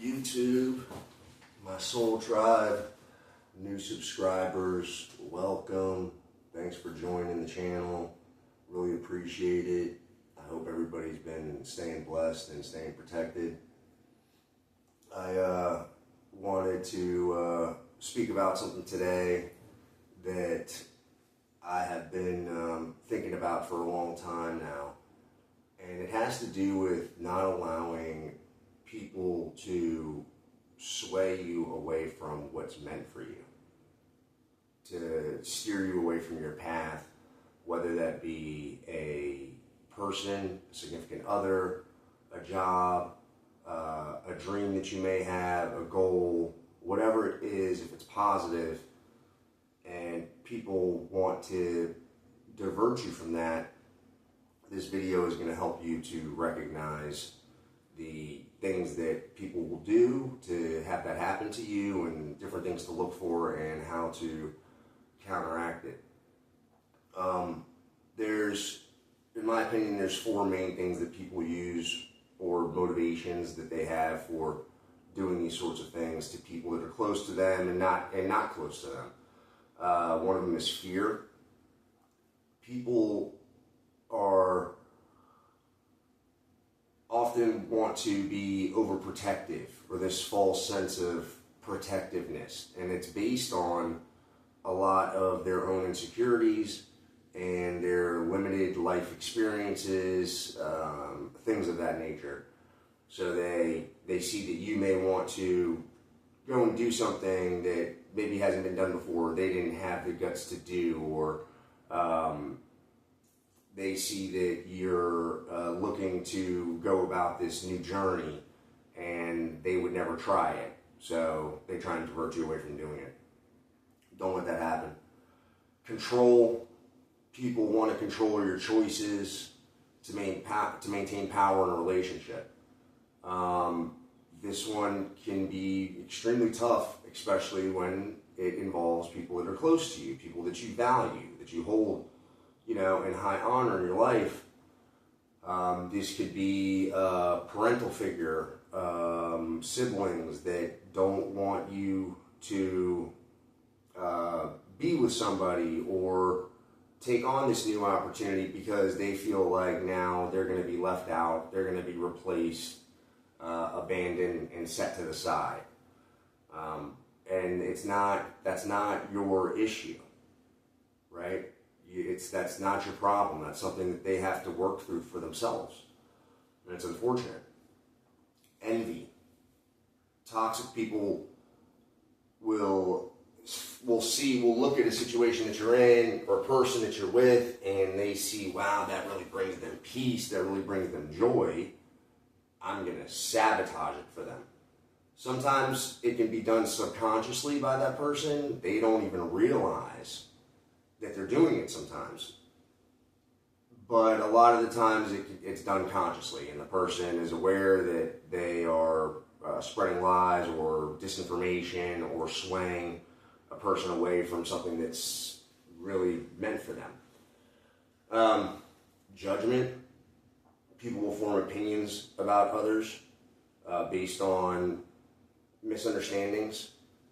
YouTube, my soul tribe, new subscribers, welcome. Thanks for joining the channel. Really appreciate it. I hope everybody's been staying blessed and staying protected. I wanted to speak about something today that I have been thinking about for a long time now. And it has to do with not allowing people to sway you away from what's meant for you, to steer you away from your path, whether that be a person, a significant other, a job, a dream that you may have, a goal, whatever it is. If it's positive and people want to divert you from that, this video is going to help you to recognize the things that people will do to have that happen to you, and different things to look for and how to counteract it. In my opinion, there's four main things that people use, or motivations that they have for doing these sorts of things to people that are close to them and not close to them. One of them is fear. People are often want to be overprotective, or this false sense of protectiveness, and it's based on a lot of their own insecurities and their limited life experiences, things of that nature. So they see that you may want to go and do something that maybe hasn't been done before, they didn't have the guts to do, or they see that you're looking to go about this new journey and they would never try it. So they try and divert you away from doing it. Don't let that happen. Control. People want to control your choices to maintain power in a relationship. This one can be extremely tough, especially when it involves people that are close to you, people that you value, that you hold in high honor in your life. This could be a parental figure, siblings that don't want you to be with somebody or take on this new opportunity because they feel like now they're going to be left out, they're going to be replaced, abandoned, and set to the side. And that's not your issue, right? That's not your problem. That's something that they have to work through for themselves. And it's unfortunate. Envy. Toxic people will look at a situation that you're in or a person that you're with, and they see, wow, that really brings them peace, that really brings them joy. I'm going to sabotage it for them. Sometimes it can be done subconsciously by that person. They don't even realize that they're doing it sometimes. But a lot of the times it's done consciously, and the person is aware that they are spreading lies or disinformation or swaying a person away from something that's really meant for them. Judgment. People will form opinions about others based on misunderstandings,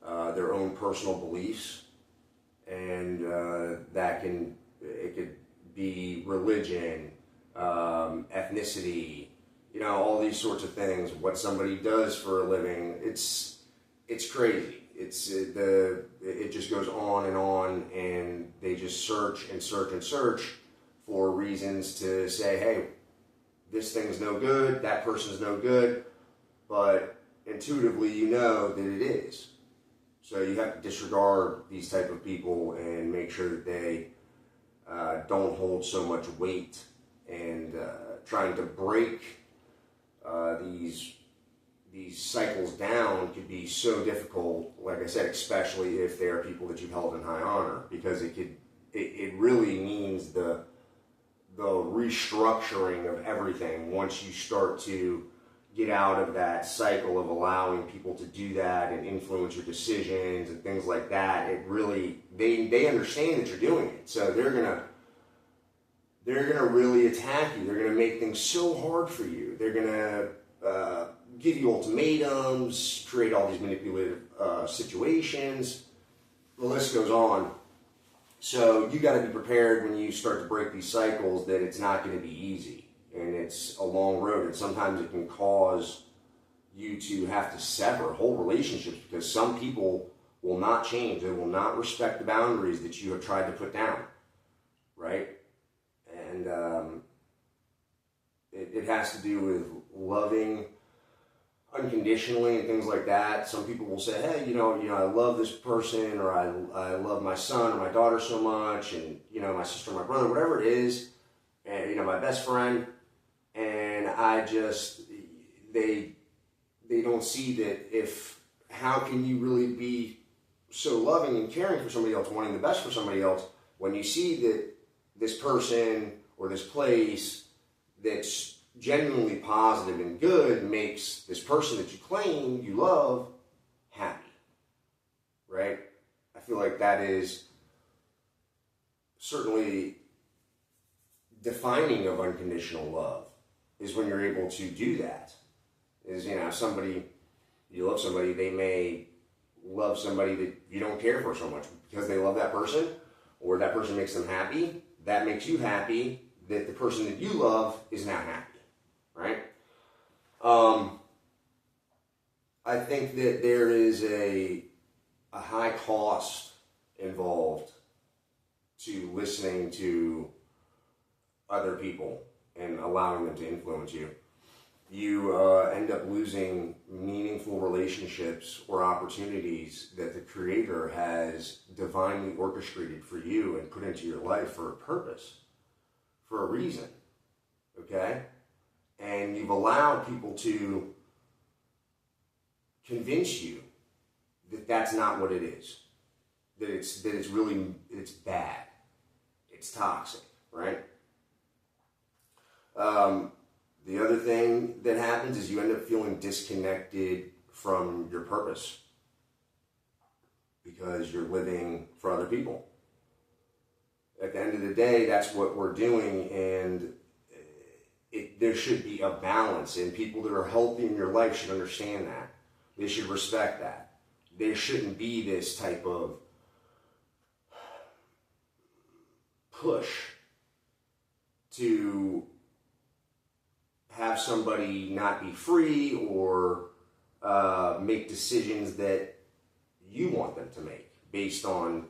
their own personal beliefs, and it could be religion, ethnicity, all these sorts of things. What somebody does for a living, it's crazy. It just goes on, and they just search and search and search for reasons to say, hey, this thing's no good, that person's no good, but intuitively you know that it is. So you have to disregard these type of people and make sure that they don't hold so much weight, and trying to break these cycles down could be so difficult, like I said, especially if they are people that you've held in high honor, because it really means the restructuring of everything once you start to get out of that cycle of allowing people to do that and influence your decisions and things like that. It really, they understand that you're doing it, so they're gonna really attack you. They're gonna make things so hard for you. They're gonna give you ultimatums, create all these manipulative situations. The list goes on. So you got to be prepared when you start to break these cycles that it's not going to be easy, and it's a long road, and sometimes it can cause you to have to sever whole relationships because some people will not change. They will not respect the boundaries that you have tried to put down, right? And it has to do with loving unconditionally and things like that. Some people will say, hey, I love this person, or I love my son or my daughter so much, and, my sister, my brother, whatever it is, and, my best friend, and they don't see that how can you really be so loving and caring for somebody else, wanting the best for somebody else, when you see that this person or this place that's genuinely positive and good makes this person that you claim you love happy, right? I feel like that is certainly defining of unconditional love, is when you're able to do that. Is, you love somebody, they may love somebody that you don't care for so much because they love that person, or that person makes them happy. That makes you happy that the person that you love is now happy, right? I think that there is a high cost involved to listening to other people and allowing them to influence you. You end up losing meaningful relationships or opportunities that the Creator has divinely orchestrated for you and put into your life for a purpose, for a reason, okay? And you've allowed people to convince you that that's not what it is, that it's bad, it's toxic, right? The other thing that happens is you end up feeling disconnected from your purpose because you're living for other people. At the end of the day, that's what we're doing, and there should be a balance, and people that are healthy in your life should understand that. They should respect that. There shouldn't be this type of push to have somebody not be free or make decisions that you want them to make based on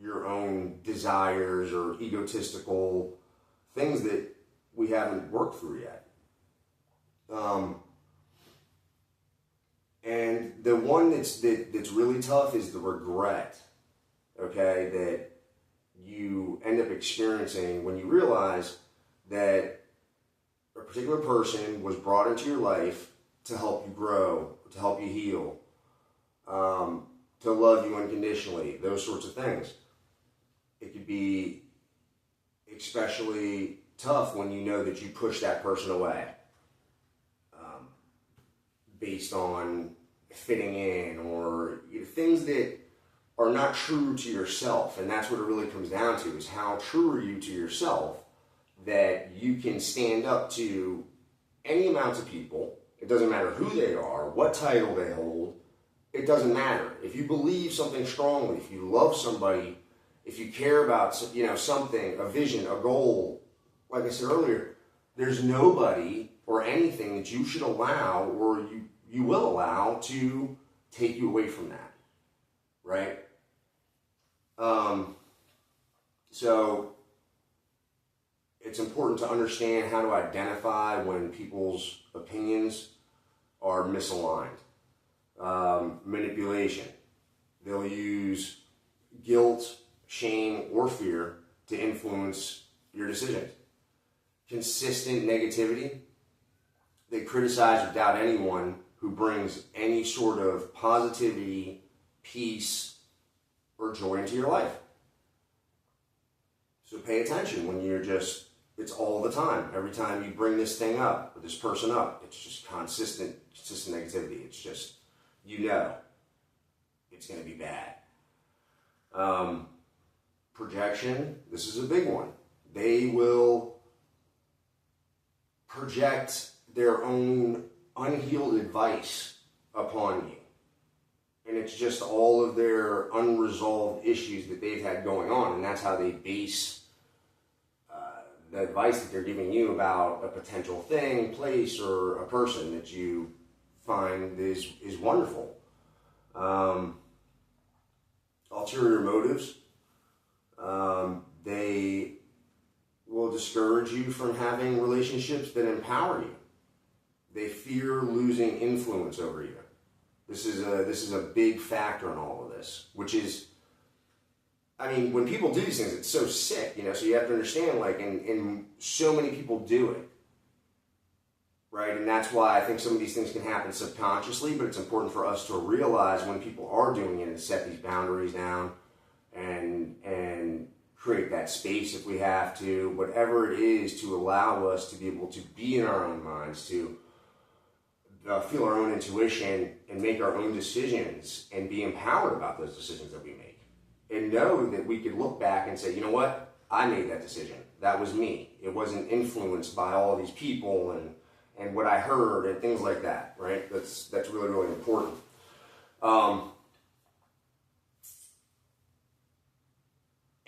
your own desires or egotistical things that we haven't worked through yet. And the one that's really tough is the regret, okay, that you end up experiencing when you realize that a particular person was brought into your life to help you grow, to help you heal, to love you unconditionally, those sorts of things. It could be especially tough when you know that you push that person away based on fitting in or things that are not true to yourself. And that's what it really comes down to, is how true are you to yourself that you can stand up to any amounts of people. It doesn't matter who they are, what title they hold. It doesn't matter. If you believe something strongly, if you love somebody, if you care about something, a vision, a goal, like I said earlier, there's nobody or anything that you should allow or you will allow to take you away from that, right? So it's important to understand how to identify when people's opinions are misaligned. Manipulation. They'll use guilt, shame, or fear to influence your decisions. Consistent negativity. They criticize or doubt anyone who brings any sort of positivity, peace, or joy into your life. So pay attention when it's all the time. Every time you bring this thing up, or this person up, it's just consistent negativity. It's just, it's going to be bad. Projection, this is a big one. They will project their own unhealed advice upon you. And it's just all of their unresolved issues that they've had going on. And that's how they base the advice that they're giving you about a potential thing, place, or a person that you find is wonderful. Ulterior motives. They will discourage you from having relationships that empower you. They fear losing influence over you. This is a big factor in all of this, which is, I mean, when people do these things, it's so sick, you know, so you have to understand, like, and so many people do it, right? And that's why I think some of these things can happen subconsciously, but it's important for us to realize when people are doing it and set these boundaries down and create that space if we have to, whatever it is, to allow us to be able to be in our own minds, to feel our own intuition and make our own decisions and be empowered about those decisions that we make. And know that we could look back and say, you know what? I made that decision. That was me. It wasn't influenced by all of these people and what I heard and things like that, right? That's really, really important.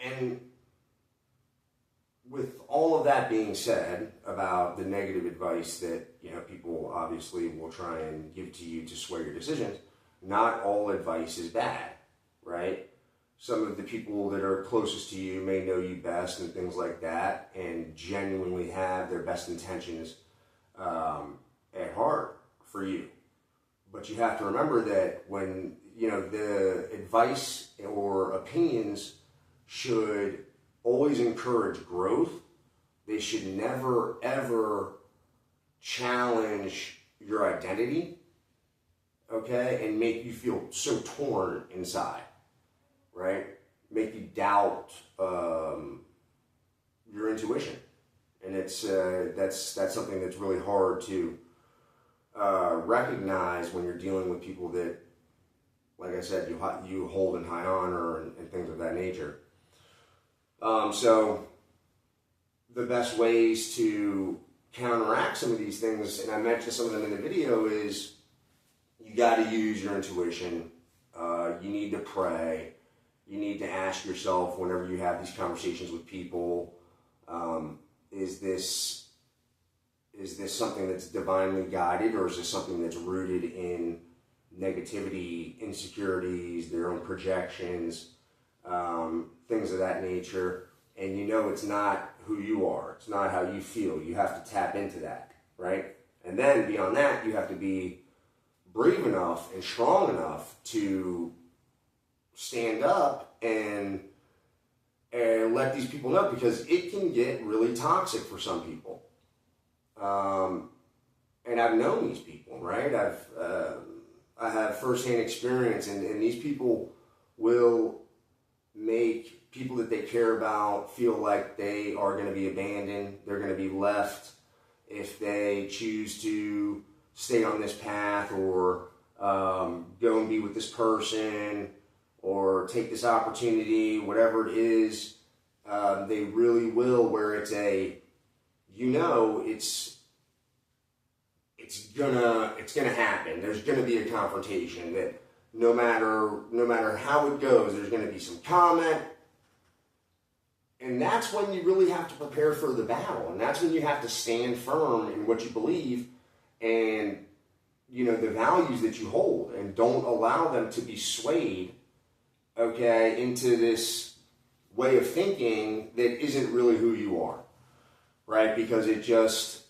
And with all of that being said about the negative advice that, you know, people obviously will try and give to you to sway your decisions, not all advice is bad, right? Some of the people that are closest to you may know you best and things like that, and genuinely have their best intentions at heart for you. But you have to remember that when, you know, the advice or opinions should always encourage growth. They should never, ever challenge your identity, okay, and make you feel so torn inside, right? Make you doubt your intuition. And it's that's something that's really hard to recognize when you're dealing with people that, like I said, you hold in high honor and things of that nature. So the best ways to counteract some of these things, and I mentioned some of them in the video, is you got to use your intuition. You need to pray. You need to ask yourself whenever you have these conversations with people, is this something that's divinely guided, or is this something that's rooted in negativity, insecurities, their own projections, things of that nature? And you know it's not who you are. It's not how you feel. You have to tap into that, right? And then beyond that, you have to be brave enough and strong enough to stand up and let these people know, because it can get really toxic for some people. And I've known these people, right? I have firsthand experience, and these people will make people that they care about feel like they are going to be abandoned. They're going to be left if they choose to stay on this path, or go and be with this person, or take this opportunity, whatever it is. They really will, where it's it's gonna happen. There's gonna be a confrontation that no matter how it goes, there's gonna be some comment. And that's when you really have to prepare for the battle. And that's when you have to stand firm in what you believe and, you know, the values that you hold, and don't allow them to be swayed, okay, into this way of thinking that isn't really who you are, right? Because it just,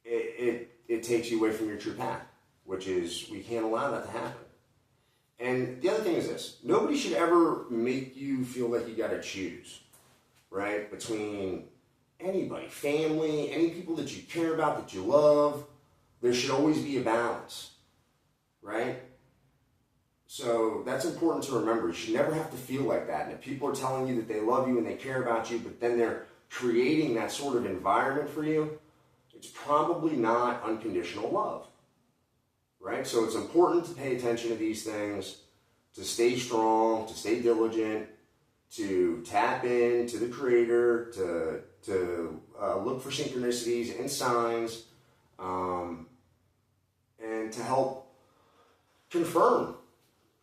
it takes you away from your true path, which is, we can't allow that to happen. And the other thing is this: nobody should ever make you feel like you got to choose, right? Between anybody, family, any people that you care about, that you love. There should always be a balance, right? So that's important to remember. You should never have to feel like that. And if people are telling you that they love you and they care about you, but then they're creating that sort of environment for you, it's probably not unconditional love. Right? So it's important to pay attention to these things, to stay strong, to stay diligent, to tap into the Creator, to look for synchronicities and signs, and to help confirm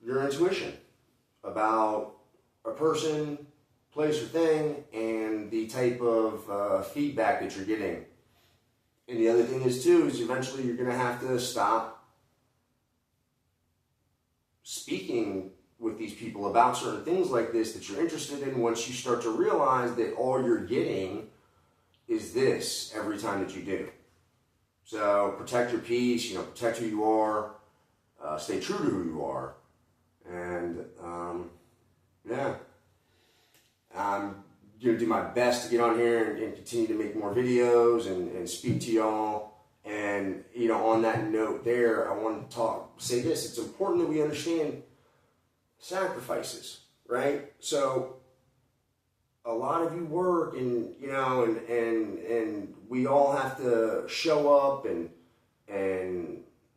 your intuition about a person, place, or thing, and the type of feedback that you're getting. And the other thing is eventually you're going to have to stop speaking with these people about certain things like this that you're interested in once you start to realize that all you're getting is this every time that you do. So protect your peace, protect who you are, stay true to who you are, and I'm going to do my best to get on here and continue to make more videos and speak to y'all. And, on that note there, I want to say this. It's important that we understand sacrifices, right? So a lot of you work and we all have to show up and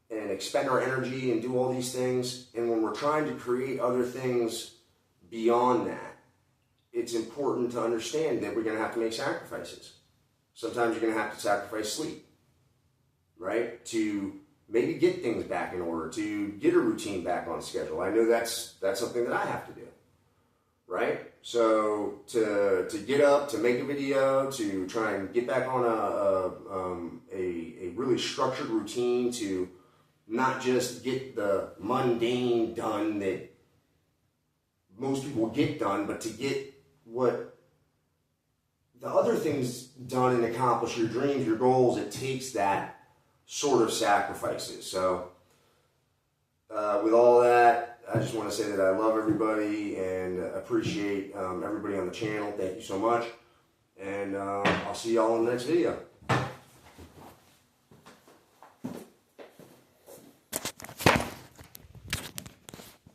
expend our energy and do all these things. And when we're trying to create other things beyond that, it's important to understand that we're going to have to make sacrifices. Sometimes you're going to have to sacrifice sleep, right? To maybe get things back in order, to get a routine back on schedule. I know that's something that I have to do, right? So to get up, to make a video, to try and get back on a really structured routine, to not just get the mundane done that most people get done, but to get what the other things done and accomplish your dreams, your goals. It takes that sort of sacrifices. So with all that, I just want to say that I love everybody and appreciate everybody on the channel. Thank you so much. And I'll see y'all in the next video.